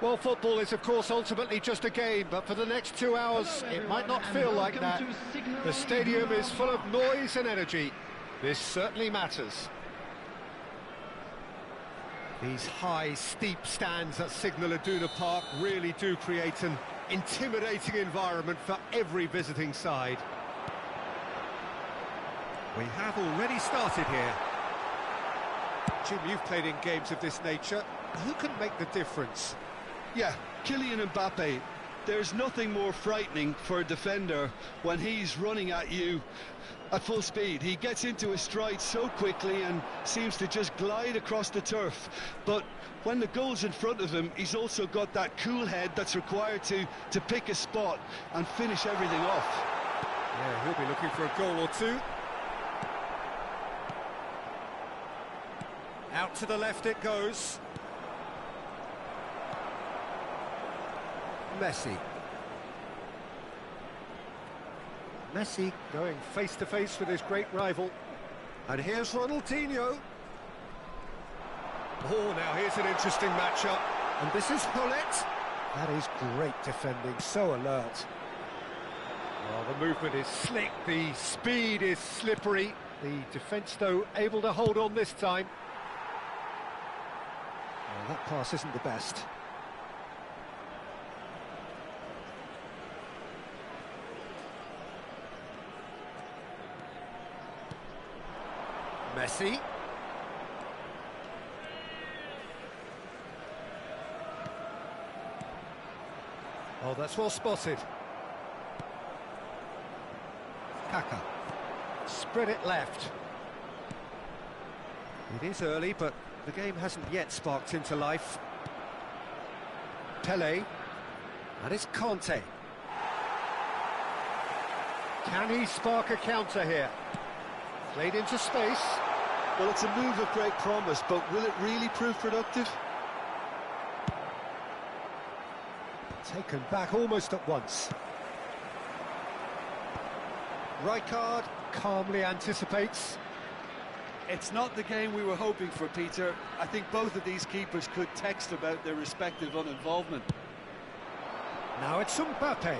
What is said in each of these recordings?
Well, football is, of course, ultimately just a game, but for the next 2 hours, it might not feel like that. The stadium is full of noise and energy. This certainly matters. These high, steep stands at Signal Iduna Park really do create an intimidating environment for every visiting side. We have already started here. Jim, you've played in games of this nature. Who can make the difference? Yeah, Kylian Mbappe. There's nothing more frightening for a defender when he's running at you at full speed. He gets into his stride so quickly and seems to just glide across the turf. But when the goal's in front of him, he's also got that cool head that's required to pick a spot and finish everything off. Yeah, he'll be looking for a goal or two. Out to the left it goes. Messi going face-to-face with his great rival. And here's Ronaldinho. Oh, now here's an interesting matchup. And this is Hullet. That is great defending, so alert. Well, the movement is slick, the speed is slippery. The defence, though, able to hold on this time. Well, that pass isn't the best. Messi. Oh, that's well spotted. Kaka. Spread it left. It is early, but the game hasn't yet sparked into life. Pele. And it's Conte. Can he spark a counter here? Played into space. Well, it's a move of great promise, but will it really prove productive? Taken back almost at once. Rijkaard calmly anticipates. It's not the game we were hoping for, Peter. I think both of these keepers could text about their respective uninvolvement. Now it's Mbappe.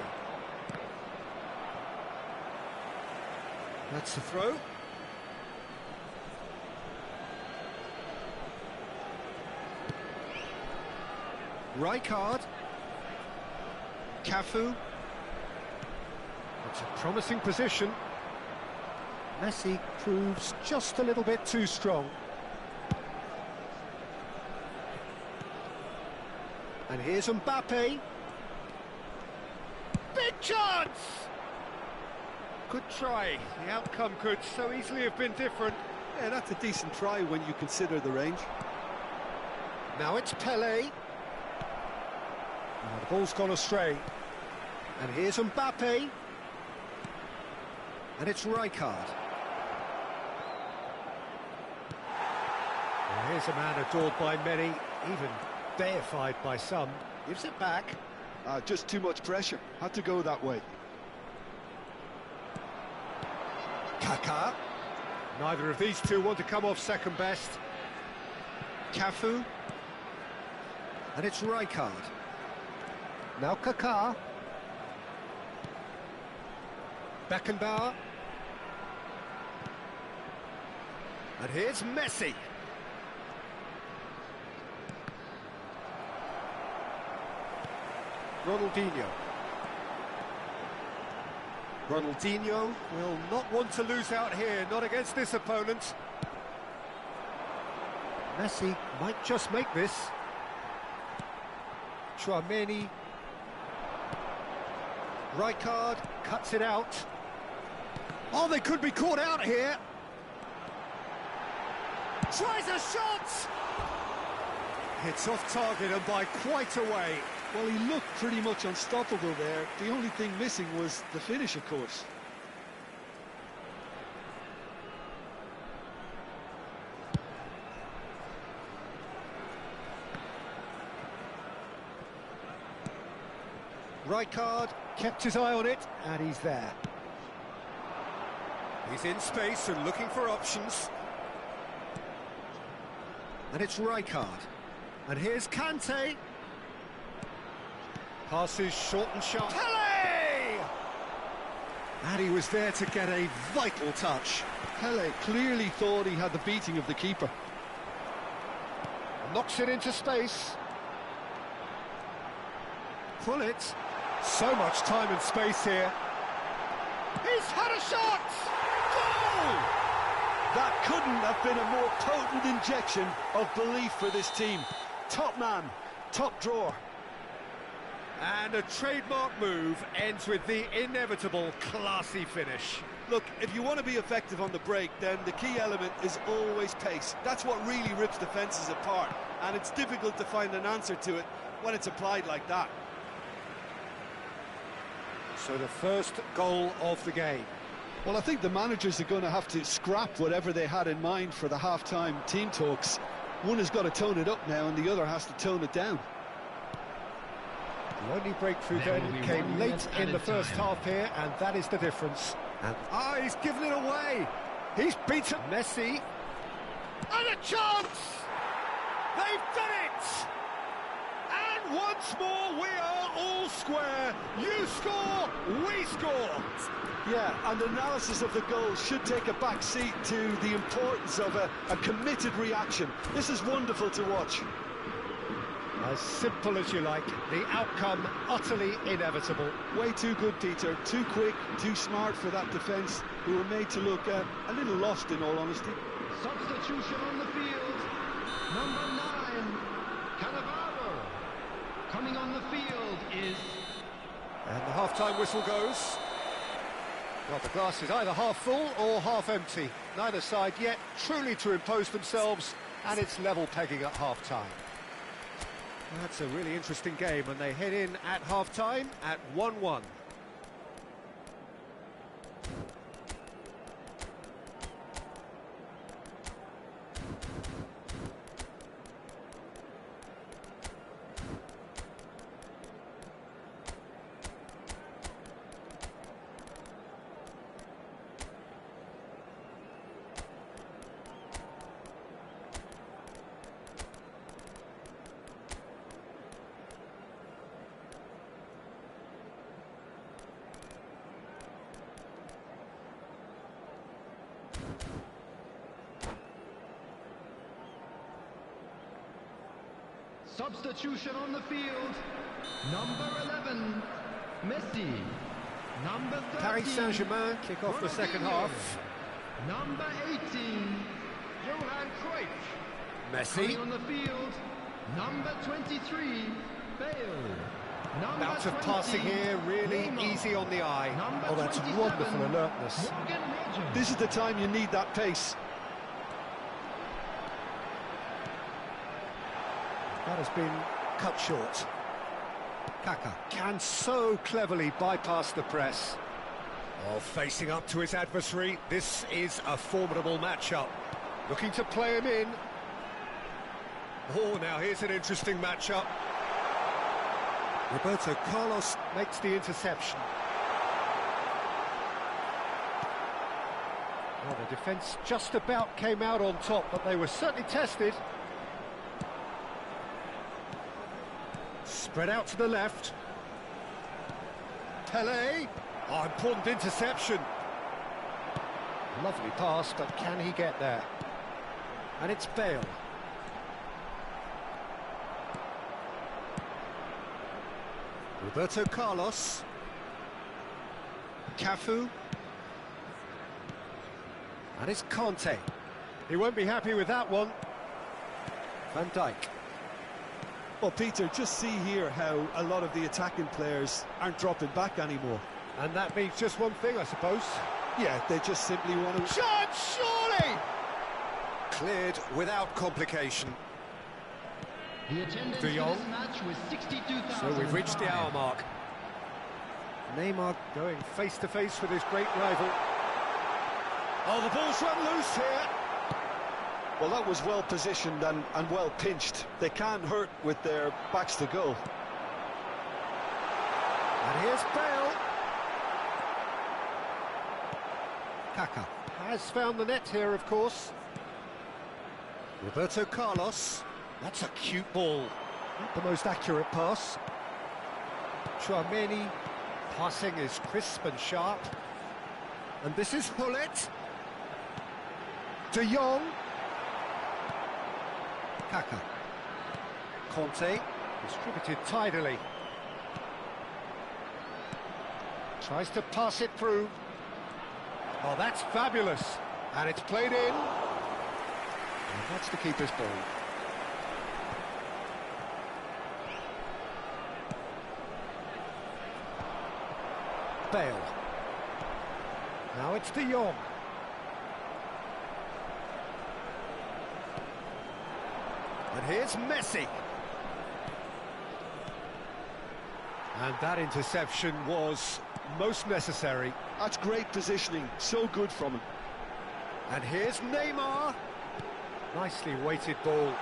That's the throw. Rijkaard. Cafu. It's a promising position. Messi proves just a little bit too strong. And here's Mbappe. Big chance! Good try. The outcome could so easily have been different. Yeah, that's a decent try when you consider the range. Now it's Pele. The ball's gone astray. And here's Mbappe. And it's Rijkaard. Well, here's a man adored by many, even deified by some. Gives it back. Just too much pressure. Had to go that way. Kaka. Neither of these two want to come off second best. Cafu. And it's Rijkaard. Now Kaka. Beckenbauer. And here's Messi. Ronaldinho. Ronaldinho will not want to lose out here, not against this opponent. Messi might just make this. Tchouaméni. Rijkaard cuts it out. Oh, they could be caught out here. Tries a shot! It's off target and by quite a way. Well, he looked pretty much unstoppable there. The only thing missing was the finish, of course. Rijkaard kept his eye on it, and he's there. He's in space and looking for options. And it's Rijkaard. And here's Kante. Passes short and sharp. Pele! And he was there to get a vital touch. Pele clearly thought he had the beating of the keeper. Knocks it into space. Gullit. So much time and space here. He's had a shot! Goal! That couldn't have been a more potent injection of belief for this team. Top man, top drawer. And a trademark move ends with the inevitable classy finish. Look, if you want to be effective on the break, then the key element is always pace. That's what really rips defences apart, and it's difficult to find an answer to it when it's applied like that. So the first goal of the game. Well, I think the managers are going to have to scrap whatever they had in mind for the half-time team talks. One has got to tone it up now, and the other has to tone it down. The only breakthrough then came late in the first half here, and that is the difference. And he's given it away. He's beaten Messi. And a chance! They've done it! And once more, we are all square. You score, we score. Yeah, and analysis of the goal should take a back seat to the importance of a committed reaction. This is wonderful to watch. As simple as you like, the outcome utterly inevitable. Way too good, Peter. Too quick, too smart for that defence, who were made to look a little lost, in all honesty. Substitution on the field. Number 9, Cannavaro. Coming on the field is... And the half-time whistle goes. Well, the glass is either half full or half empty. Neither side yet truly to impose themselves, and it's level pegging at half-time. That's a really interesting game, and they head in at half-time at 1-1. Substitution on the field. Number 11, Messi. Number 13, Paris Saint-Germain kick off the second half. Number 18, Johan Cruyff. Messi. Coming on the field, number 23, Bale. Number Bouts of 20, passing here, really Neymar. easy on the eye. Number Oh, that's 27, wonderful alertness. Morgan Rogers. This is the time you need that pace. That has been cut short. Kaka can so cleverly bypass the press. Oh, facing up to his adversary, this is a formidable matchup. Looking to play him in. Oh, now here's an interesting matchup. Roberto Carlos makes the interception. Well, the defence just about came out on top, but they were certainly tested. Spread out to the left. Pele. Oh, important interception. Lovely pass, but can he get there? And it's Bale. Roberto Carlos. Cafu. And it's Conte. He won't be happy with that one. Van Dijk. Well, Peter, just see here how a lot of the attacking players aren't dropping back anymore. And that means just one thing, I suppose. Yeah, they just simply want to... Shot, surely! Cleared without complication. The attendance De Jong. for this match was 62,000. So we've reached the hour mark. Neymar going face-to-face with his great rival. Oh, the ball's run loose here. Well, that was well positioned and well pinched. They can't hurt with their backs to goal. And here's Bale. Kaka has found the net here, of course. Roberto Carlos. That's a cute ball. Not the most accurate pass. Chouameni, passing is crisp and sharp. And this is Hullet. De Jong. Kaka. Conte, distributed tidily. Tries to pass it through. Oh, that's fabulous. And it's played in. And that's the keeper's ball. Bale. Now it's De Jong. And here's Messi. And that interception was most necessary. That's great positioning, so good from him. And here's Neymar. Nicely weighted ball.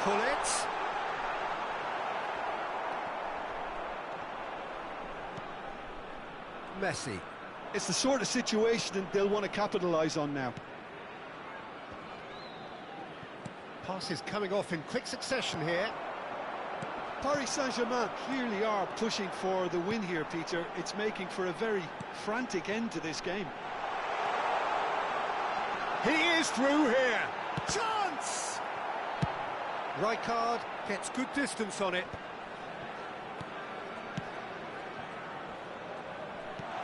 Hullet. Messi. It's the sort of situation they'll want to capitalise on now. Passes coming off in quick succession here. Paris Saint-Germain clearly are pushing for the win here, Peter. It's making for a very frantic end to this game. He is through here. Chance! Rijkaard gets good distance on it.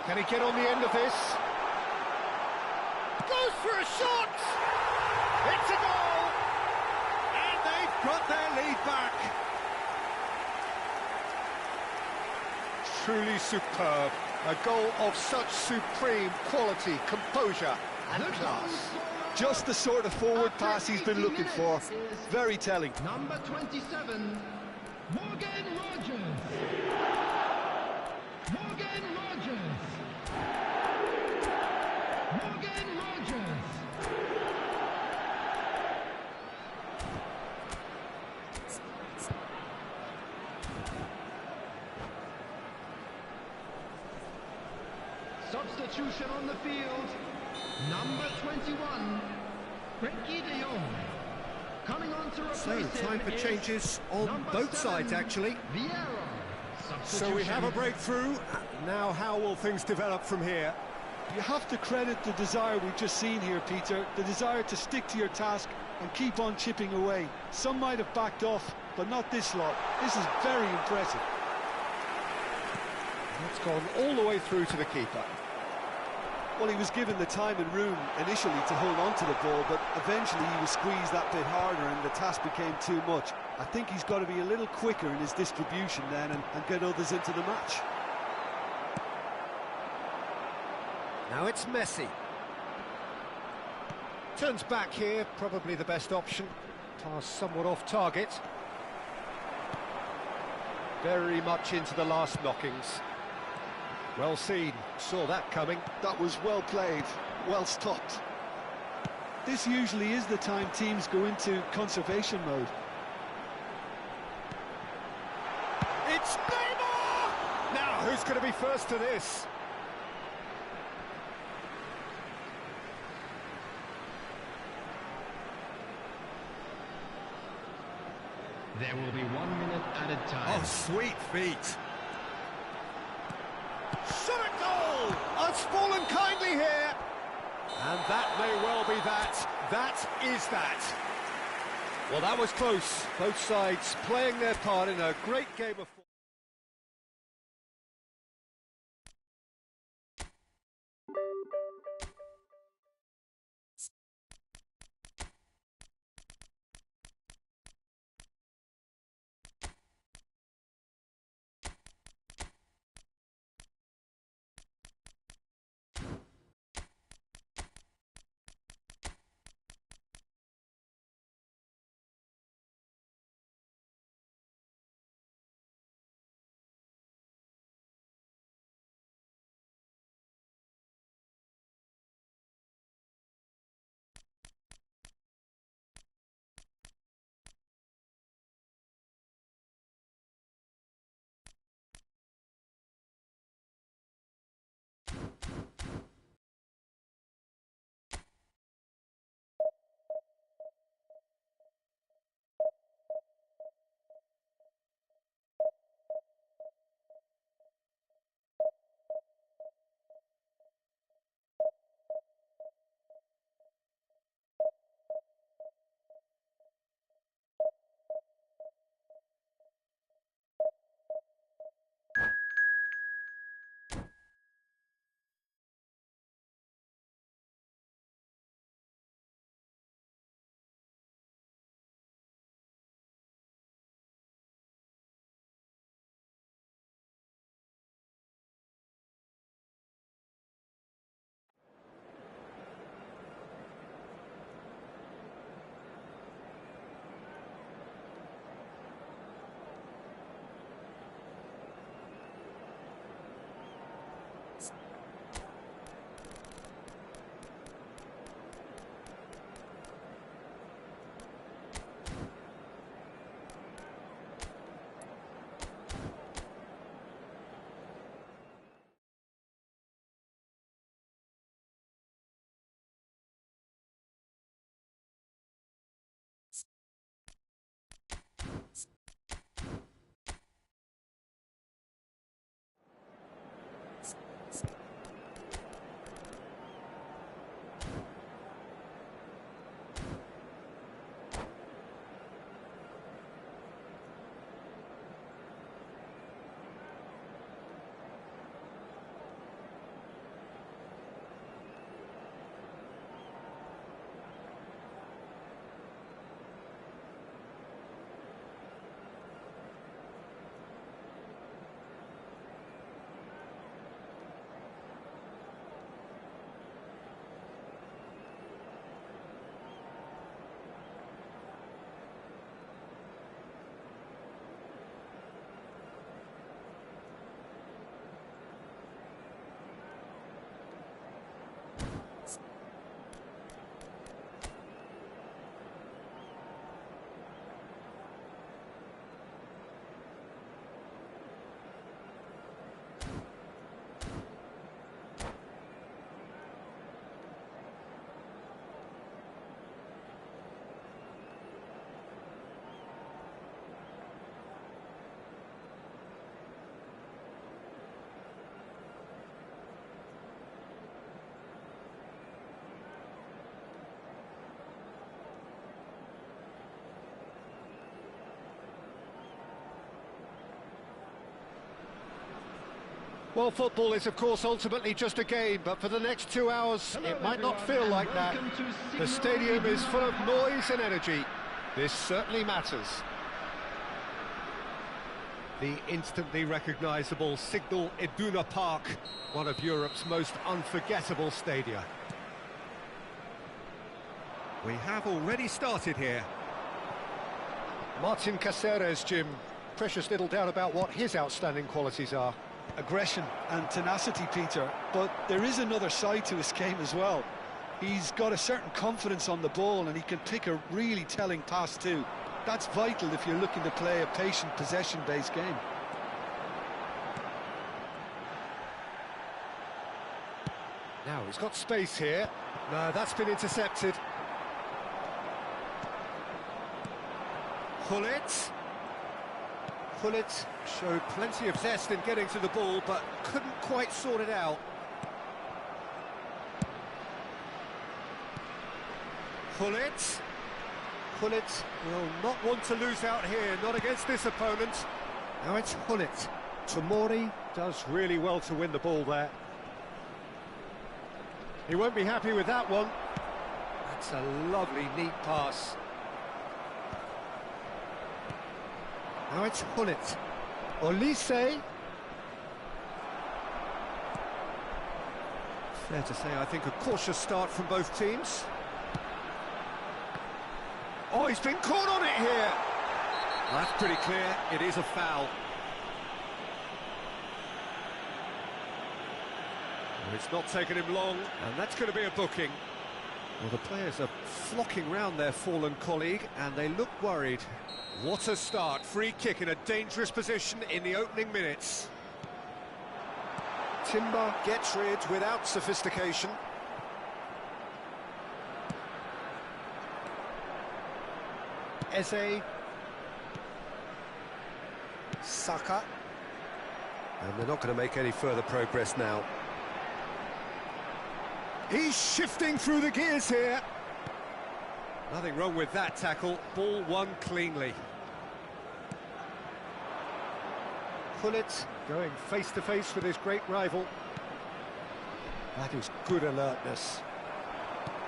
Can he get on the end of this? Goes for a shot! It's a goal! And they've got their lead back. Truly superb. A goal of such supreme quality, composure and class. Just the sort of forward pass he's been looking for. Very telling. Number 27, Morgan Rogers. Morgan Rogers. Morgan Rogers. Substitution on the field. Number 21, Frenkie de Jong. Coming on to replace So, time for changes on both sides, actually. Vieira. So we have a breakthrough. Now, how will things develop from here? You have to credit the desire we've just seen here, Peter. The desire to stick to your task and keep on chipping away. Some might have backed off, but not this lot. This is very impressive. It's gone all the way through to the keeper. Well, he was given the time and room initially to hold on to the ball, but eventually he was squeezed that bit harder and the task became too much. I think he's got to be a little quicker in his distribution then and get others into the match. Now it's Messi. Turns back here, probably the best option. Pass somewhat off target. Very much into the last knockings. Well seen, saw that coming. That was well played, well stopped. This usually is the time teams go into conservation mode. It's Neymar! Now, who's going to be first to this? There will be 1 minute added time. Oh, sweet feet. Shot a goal! Oh, it's fallen kindly here. And that may well be that. That is that. Well, that was close. Both sides playing their part in a great game of football. Well, football is, of course, ultimately just a game, but for the next 2 hours, Hello, it might not everyone, feel like that. welcome to The Signal stadium is Iduna full of Park. noise and energy. This certainly matters. The instantly recognisable Signal Iduna Park, one of Europe's most unforgettable stadia. We have already started here. Martin Caceres, Jim. Precious little doubt about what his outstanding qualities are. Aggression and tenacity, Peter, but there is another side to his game as well. He's got a certain confidence on the ball and he can pick a really telling pass too. That's vital if you're looking to play a patient, possession-based game. Now he's got space here. No, that's been intercepted. Gullit. Gullit showed plenty of zest in getting to the ball, but couldn't quite sort it out. Gullit. Gullit will not want to lose out here, not against this opponent. Now it's Gullit. Tomori does really well to win the ball there. He won't be happy with that one. That's a lovely, neat pass. Now it's Gullit. Olise. Fair to say, I think, a cautious start from both teams. Oh, he's been caught on it here. Well, that's pretty clear. It is a foul. Well, it's not taken him long, and that's going to be a booking. Well, the players are flocking round their fallen colleague, and they look worried. What a start. Free kick in a dangerous position in the opening minutes. Timber gets rid without sophistication. Eze. Saka. And they're not going to make any further progress now. He's shifting through the gears here. Nothing wrong with that tackle. Ball won cleanly. Gullit going face-to-face with his great rival. That is good alertness.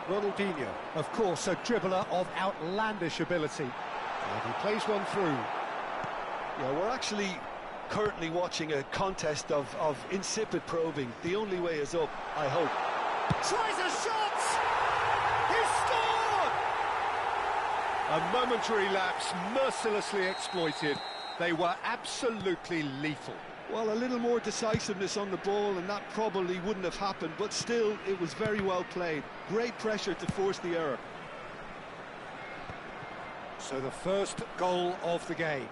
Ronaldinho, of course, a dribbler of outlandish ability. And he plays one through. Yeah, we're actually currently watching a contest of insipid probing. The only way is up, I hope. Tries a shot! He scored! A momentary lapse, mercilessly exploited. They were absolutely lethal. Well, a little more decisiveness on the ball and that probably wouldn't have happened, but still, it was very well played. Great pressure to force the error. So the first goal of the game.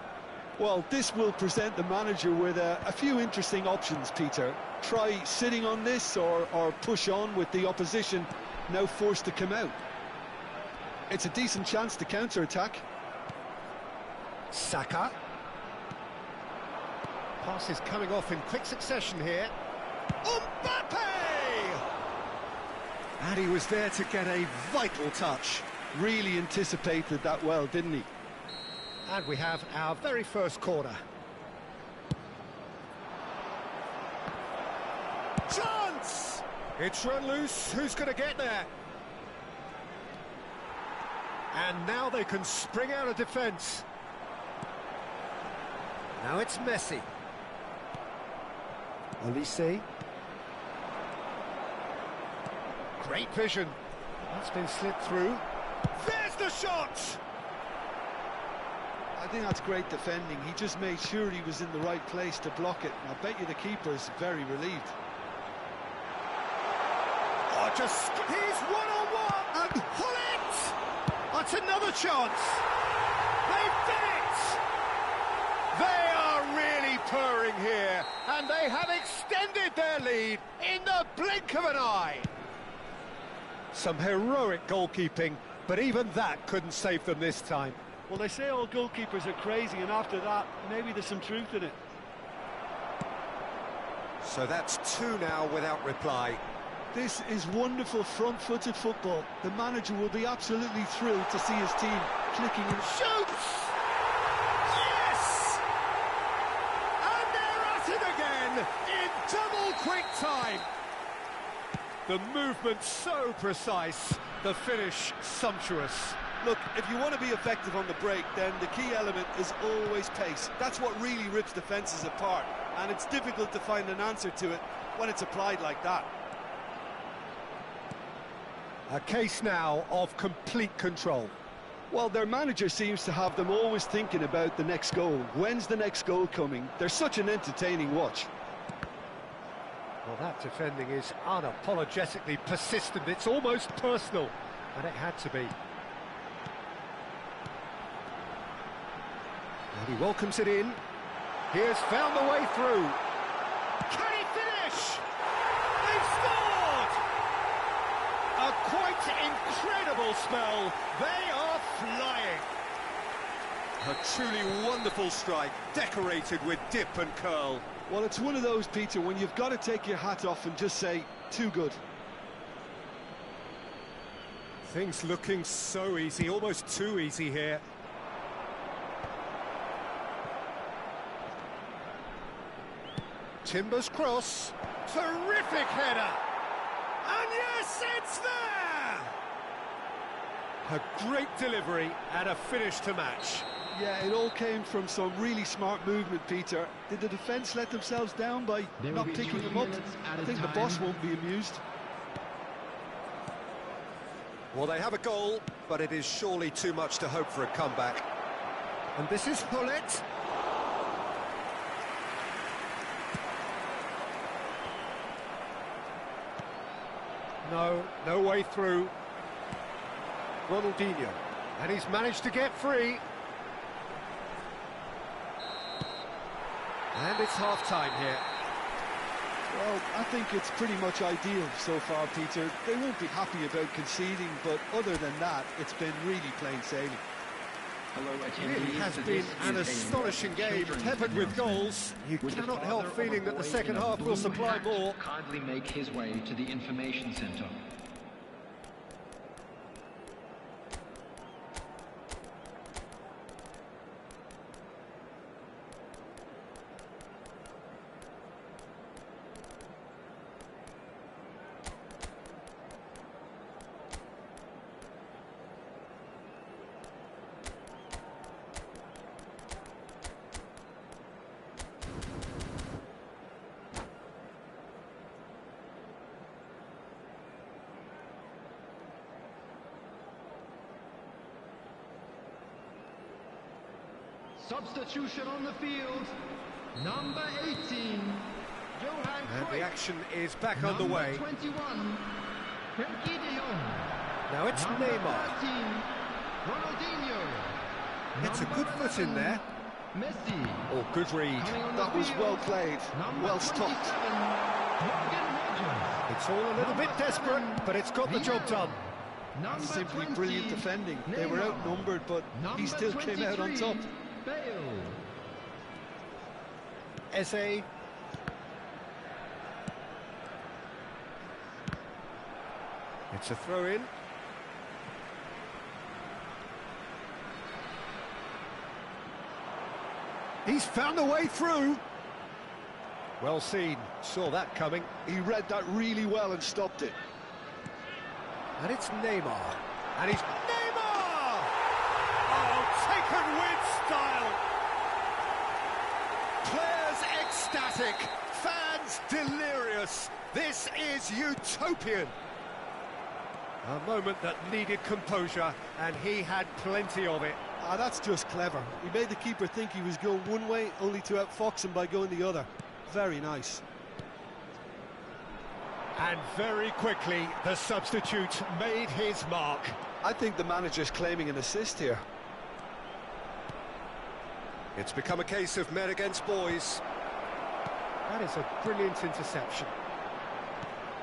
Well, this will present the manager with a few interesting options, Peter. Try sitting on this or push on with the opposition now forced to come out. It's a decent chance to counter-attack. Saka. Passes coming off in quick succession here. Mbappe! And he was there to get a vital touch. Really anticipated that well, didn't he? And we have our very first corner. Chance! It's run loose. Who's going to get there? And now they can spring out of defence. Now it's Messi. Olise. Great vision. That's been slipped through. There's the shot! I think that's great defending. He just made sure he was in the right place to block it. And I bet you the keeper's very relieved. Oh, just... He's one-on-one! And Gullit! That's another chance! They've done it! They are really purring here, and they have extended their lead in the blink of an eye. Some heroic goalkeeping, but even that couldn't save them this time. Well, they say all goalkeepers are crazy, and after that, maybe there's some truth in it. So that's two now without reply. This is wonderful front-footed football. The manager will be absolutely thrilled to see his team clicking and Shoots! Yes! And they're at it again in double The movement so precise, the finish sumptuous. Look, if you want to be effective on the break, then the key element is always pace. That's what really rips defences apart, and it's difficult to find an answer to it when it's applied like that. A case now of complete control. Well, their manager seems to have them always thinking about the next goal. When's the next goal coming? They're such an entertaining watch. Well, that defending is unapologetically persistent. It's almost personal, and it had to be. And he welcomes it in. He has found the way through. Can he finish? They've scored! A quite incredible spell. They are flying. A truly wonderful strike, decorated with dip and curl. Well, it's one of those, Peter, when you've got to take your hat off and just say, too good. Things looking so easy, almost too easy here. Timber's cross, terrific header, and yes, it's there! A great delivery and a finish to match. Yeah, it all came from some really smart movement, Peter. Did the defence let themselves down by not picking them up? I think the boss won't be amused. Well, they have a goal, but it is surely too much to hope for a comeback. And this is Hullet. No way through. Ronaldinho, and he's managed to get free. And it's half-time here. Well, I think it's pretty much ideal so far, Peter. They won't be happy about conceding, but other than that, it's been really plain sailing. It really has been an astonishing game, peppered with goals. You cannot help feeling that the second half will supply more. Kindly make his way to the information centre. Substitution on the field, number 18, Johan And Cruyff. the action is back Number underway. 21, Frenkie de Jong. Now it's Number Neymar. 13, Ronaldinho. Gets a Number good foot in 11, there. Messi. Oh, good read. Coming on That the was field, well played, number well stopped. 27, Morgan Rogers. It's all a little bit desperate, but it's got the job done. Number Simply 20, brilliant defending. They were Neymar. outnumbered, but he still came out on top. Bale. Eze. It's a throw-in. He's found a way through. Well seen, saw that coming. He read that really well and stopped it. And it's Neymar. And he's Neymar! Oh, taken with style. Players ecstatic, fans delirious. This is utopian. A moment that needed composure, and he had plenty of it. Ah, that's just clever. He made the keeper think he was going one way, only to outfox him by going the other. Very nice. And very quickly, the substitute made his mark. I think the manager's claiming an assist here. It's become a case of men against boys. That is a brilliant interception.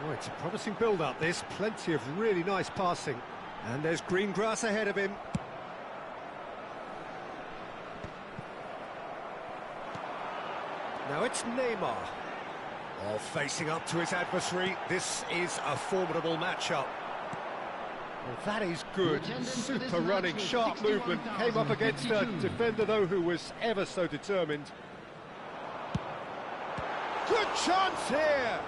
Oh, it's a promising build-up, this. Plenty of really nice passing. And there's green grass ahead of him. Now it's Neymar. Oh, facing up to his adversary. This is a formidable matchup. Well, that is good. Super running, sharp movement. Came up against a defender, though, who was ever so determined. Good chance here!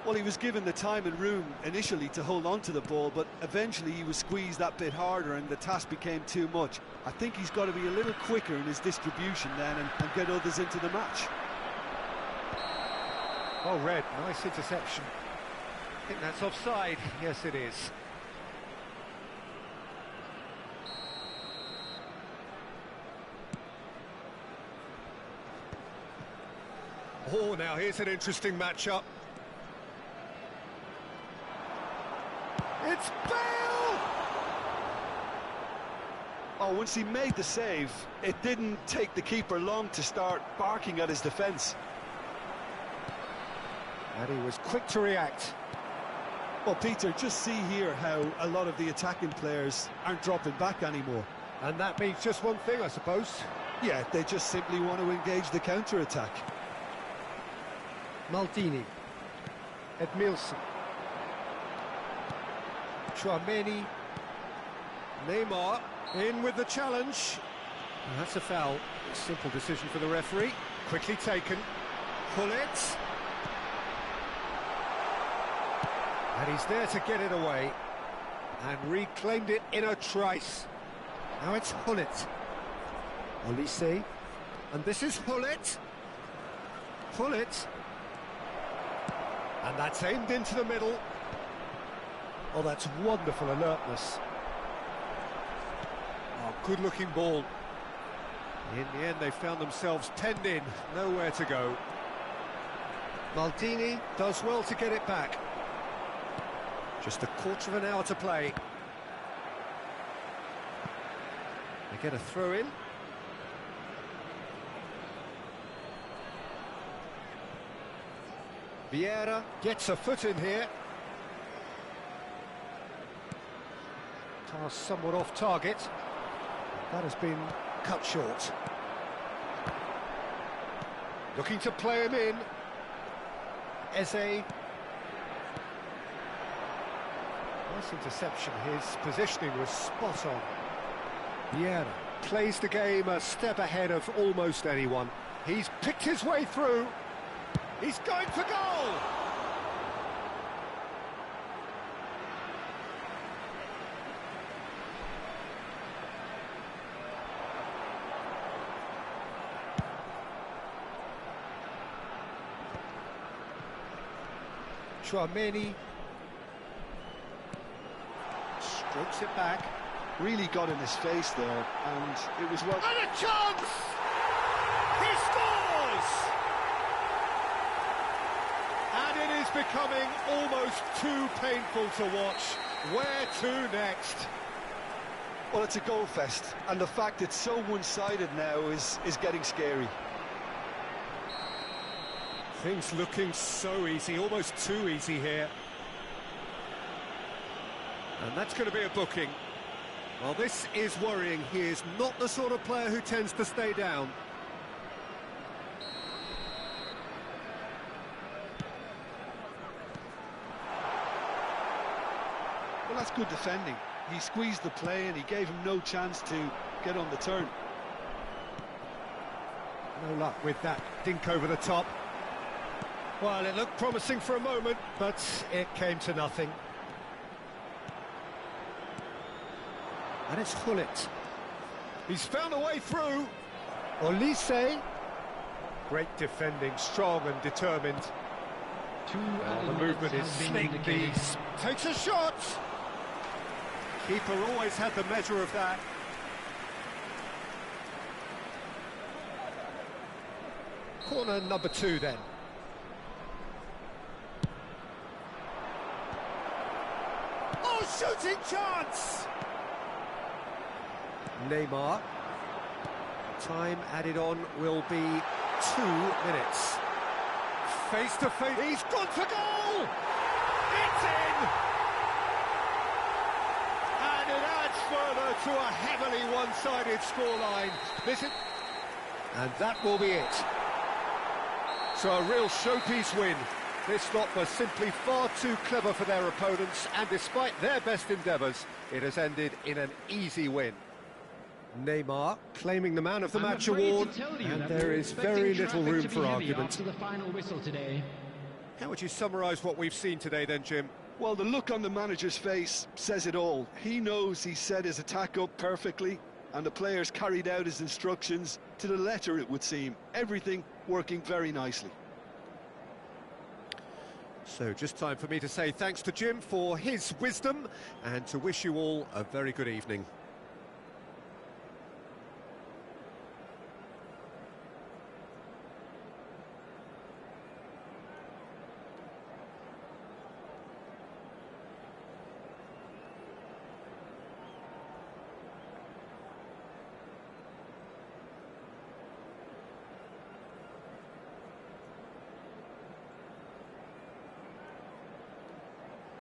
Well, he was given the time and room initially to hold on to the ball, but eventually he was squeezed that bit harder and the task became too much. I think he's got to be a little quicker in his distribution then and get others into the match. Oh, Red, nice interception. I think that's offside. Yes, it is. Oh, now here's an interesting matchup. It's Bale! Oh, once he made the save, it didn't take the keeper long to start barking at his defence. And he was quick to react. Well, Peter, just see here how a lot of the attacking players aren't dropping back anymore. And that means just one thing, I suppose. Yeah, they just simply want to engage the counter-attack. Maldini. Edmilson. Tchouameni. Neymar in with the challenge. And that's a foul. A simple decision for the referee. Quickly taken. Hullet. And he's there to get it away. And reclaimed it in a trice. Now it's Hullet. Olise. And this is Hullet. Hullet. And that's aimed into the middle. Oh, that's wonderful alertness. Oh, good-looking ball. In the end, they found themselves penned in, nowhere to go. Maldini does well to get it back. Just a quarter of an hour to play. They get a throw in. Vieira gets a foot in here. Pass somewhat off target. That has been cut short. Looking to play him in. Eze. Nice interception. His positioning was spot on. Vieira plays the game a step ahead of almost anyone. He's picked his way through. He's going for goal! Tchouameni strokes it back. Really got in his face there, and it was well... And a chance! He scores! And it is becoming almost too painful to watch. Where to next? Well, it's a goal fest, and the fact it's so one-sided now is getting scary. Things looking so easy, almost too easy here. And that's going to be a booking. Well, this is worrying. He is not the sort of player who tends to stay down. Well, that's good defending. He squeezed the play and he gave him no chance to get on the turn. No luck with that dink over the top. Well, it looked promising for a moment, but it came to nothing. And it's Hullet. He's found a way through. Olise. Great defending, strong and determined. The movement is slick. Takes a shot. Keeper always had the measure of that. Corner number 2 then. Oh, shooting chance! Neymar. Time added on will be 2 minutes. Face to face. He's gone for goal! It's in! And it adds further to a heavily one-sided scoreline. And that will be it. So a real showpiece win. This lot was simply far too clever for their opponents, and despite their best endeavours, it has ended in an easy win. Neymar claiming the Man of the Match award, and there is very little room for argument. After the final whistle today. How would you summarise what we've seen today then, Jim? Well, the look on the manager's face says it all. He knows he set his attack up perfectly, and the players carried out his instructions to the letter, it would seem. Everything working very nicely. So just time for me to say thanks to Jim for his wisdom and to wish you all a very good evening.